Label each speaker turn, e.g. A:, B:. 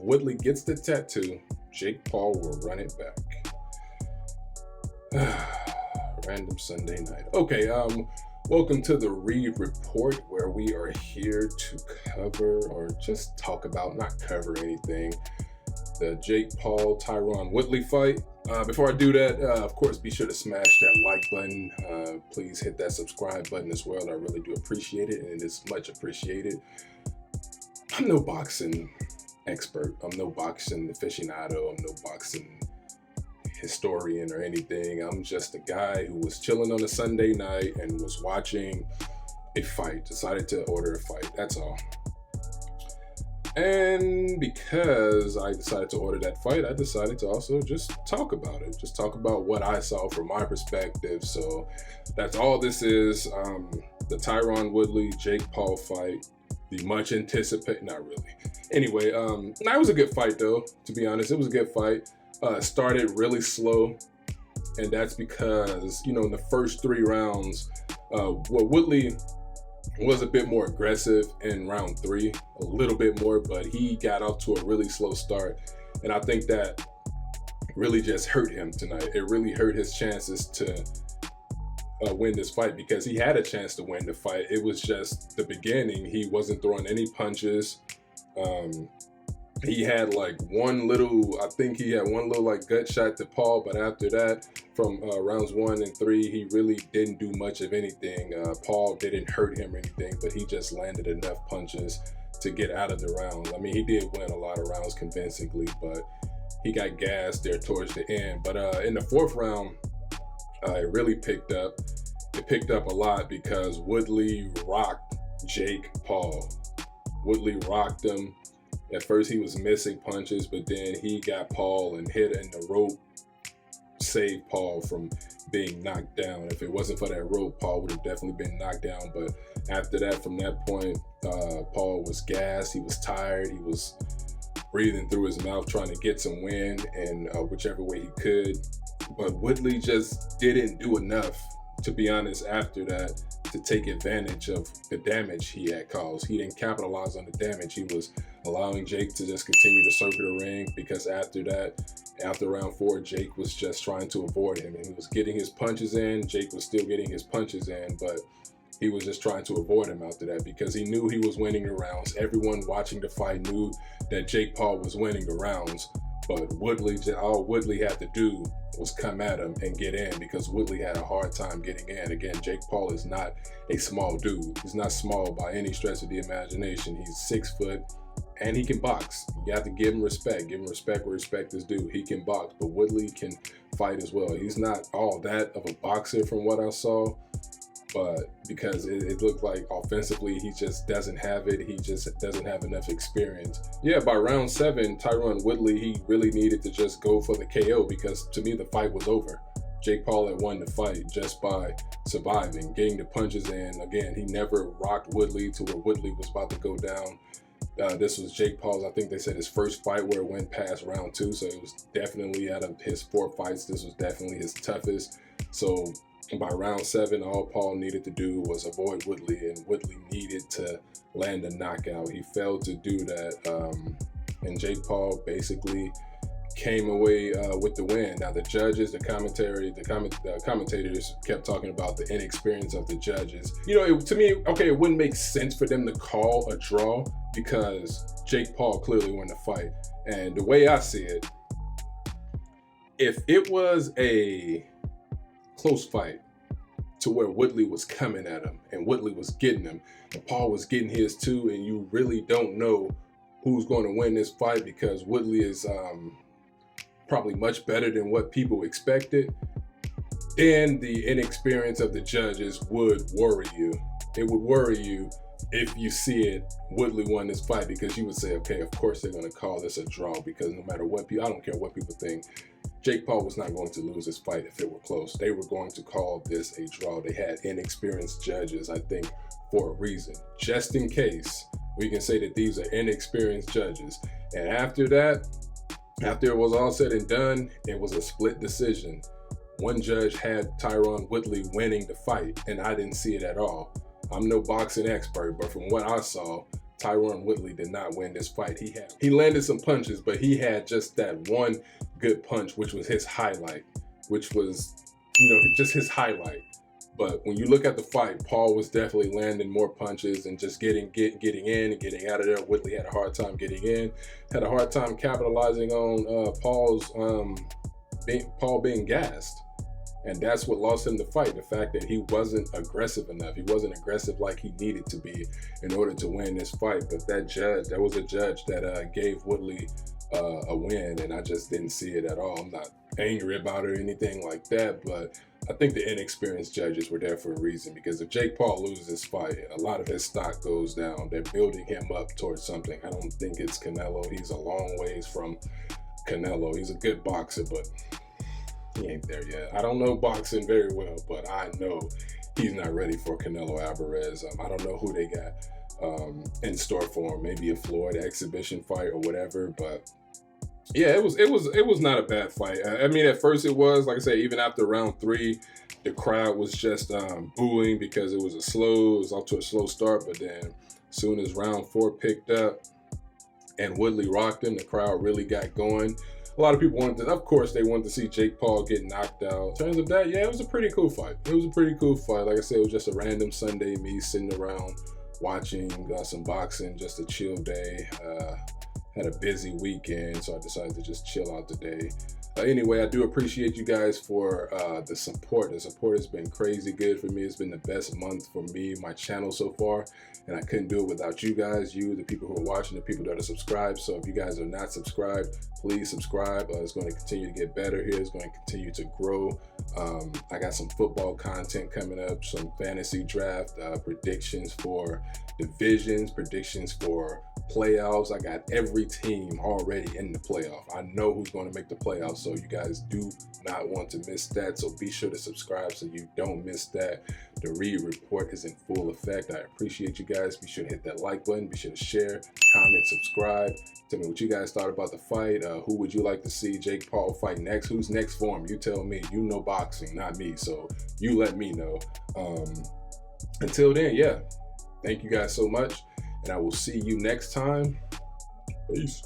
A: Woodley gets the tattoo, Jake Paul will run it back. Random Sunday night. Okay, welcome to the Reed Report, where we are here to cover or just talk about, not cover anything, the Jake Paul Tyron Woodley fight. Before I do that, of course, be sure to smash that like button. Please hit that subscribe button as well. I really do appreciate it, and it is much appreciated. I'm no boxing expert. I'm no boxing aficionado. I'm no boxing historian or anything. I'm just a guy who was chilling on a Sunday night and was watching a fight, decided to order a fight, that's all. And because I decided to order that fight, I decided to also just talk about it, just talk about what I saw from my perspective. So that's all this is. The Tyron Woodley Jake Paul fight, the much anticipated, not really. Anyway, it was a good fight though, to be honest. It was a good fight. Started really slow, and that's because, in the first 3 rounds, Woodley was a bit more aggressive in round 3, a little bit more, but he got off to a really slow start, and I think that really just hurt him tonight. It really hurt his chances to win this fight, because he had a chance to win the fight. It was just the beginning. He wasn't throwing any punches. He had one little gut shot to Paul, but after that, from rounds 1 and 3, he really didn't do much of anything. Paul didn't hurt him or anything, but he just landed enough punches to get out of the round. I mean, he did win a lot of rounds convincingly, but he got gassed there towards the end. But in the 4th round, it really picked up. It picked up a lot because Woodley rocked Jake Paul. Woodley rocked him. At first he was missing punches, but then he got Paul and hit in the rope, saved Paul from being knocked down. If it wasn't for that rope, Paul would have definitely been knocked down. But after that, from that point, Paul was gassed, he was tired, he was breathing through his mouth trying to get some wind, and whichever way he could. But Woodley just didn't do enough, to be honest, after that, to take advantage of the damage he had caused. He didn't capitalize on the damage. He was allowing Jake to just continue to circle the ring, because after that, after round 4, Jake was just trying to avoid him, and he was getting his punches in. Jake was still getting his punches in, but he was just trying to avoid him after that, because he knew he was winning the rounds. Everyone watching the fight knew that Jake Paul was winning the rounds, but all Woodley had to do was come at him and get in, because Woodley had a hard time getting in. Again, Jake Paul is not a small dude. He's not small by any stretch of the imagination. He's 6 foot, and he can box. You have to give him respect. Give him respect where respect is due. He can box, but Woodley can fight as well. He's not all that of a boxer from what I saw, but because it looked like offensively he just doesn't have it. He just doesn't have enough experience. Yeah, by round 7, Tyron Woodley, he really needed to just go for the KO, because to me the fight was over. Jake Paul had won the fight just by surviving, getting the punches in. Again, he never rocked Woodley to where Woodley was about to go down. This was Jake Paul's, I think they said, his first fight where it went past round 2, so it was definitely, out of his 4 fights, this was definitely his toughest. So by round 7, all Paul needed to do was avoid Woodley, and Woodley needed to land a knockout. He failed to do that, and Jake Paul basically came away with the win. Now the judges, the commentators kept talking about the inexperience of the judges. To me, okay, it wouldn't make sense for them to call a draw, because Jake Paul clearly won the fight. And the way I see it, if it was a close fight to where Woodley was coming at him and Woodley was getting him and Paul was getting his too, and you really don't know who's going to win this fight, because Woodley is probably much better than what people expected, then the inexperience of the judges would worry you. It would worry you if you see it, Woodley won this fight, because you would say, okay, of course they're going to call this a draw, because no matter what people, I don't care what people think, Jake Paul was not going to lose this fight if it were close. They were going to call this a draw. They had inexperienced judges, I think, for a reason. Just in case, we can say that these are inexperienced judges. And after that, after it was all said and done, it was a split decision. One judge had Tyron Woodley winning the fight, and I didn't see it at all. I'm no boxing expert, but from what I saw, Tyron Woodley did not win this fight. He landed some punches, but he had just that one good punch, which was his highlight, which was, just his highlight. But when you look at the fight, Paul was definitely landing more punches and just getting in and getting out of there. Woodley had a hard time getting in, had a hard time capitalizing on Paul being gassed. And that's what lost him the fight, the fact that he wasn't aggressive enough. He wasn't aggressive like he needed to be in order to win this fight. But there was a judge that gave Woodley a win, and I just didn't see it at all. I'm not angry about it or anything like that, but I think the inexperienced judges were there for a reason, because if Jake Paul loses this fight, a lot of his stock goes down. They're building him up towards something. I don't think it's Canelo. He's a long ways from Canelo. He's a good boxer, but he ain't there yet. I don't know boxing very well, but I know he's not ready for Canelo Alvarez. I don't know who they got in store for him. Maybe a Floyd exhibition fight or whatever, but yeah, it was not a bad fight. I mean, at first it was, like I said, even after round 3, the crowd was just booing because it was off to a slow start. But then as soon as round 4 picked up and Woodley rocked him, the crowd really got going. A lot of people wanted to see Jake Paul get knocked out. In terms of that, yeah, it was a pretty cool fight. Like I said, it was just a random Sunday, me sitting around watching some boxing, just a chill day. Had a busy weekend, so I decided to just chill out today. Anyway, I do appreciate you guys for the support. The support has been crazy good for me. It's been the best month for me, my channel so far, and I couldn't do it without you guys, the people who are watching, the people that are subscribed. So if you guys are not subscribed, please subscribe. It's going to continue to get better here. It's going to continue to grow. I got some football content coming up, some fantasy draft predictions for divisions, predictions for playoffs. I got every team already in the playoff. I know who's going to make the playoffs, so you guys do not want to miss that. So be sure to subscribe so you don't miss that. The Reed Report is in full effect. I appreciate you guys. Be sure to hit that like button. Be sure to share, comment, subscribe. Tell me what you guys thought about the fight. Who would you like to see Jake Paul fight next? Who's next for him? You tell me. You know boxing, not me, so you let me know. Until then, yeah, thank you guys so much, and I will see you next time. Peace.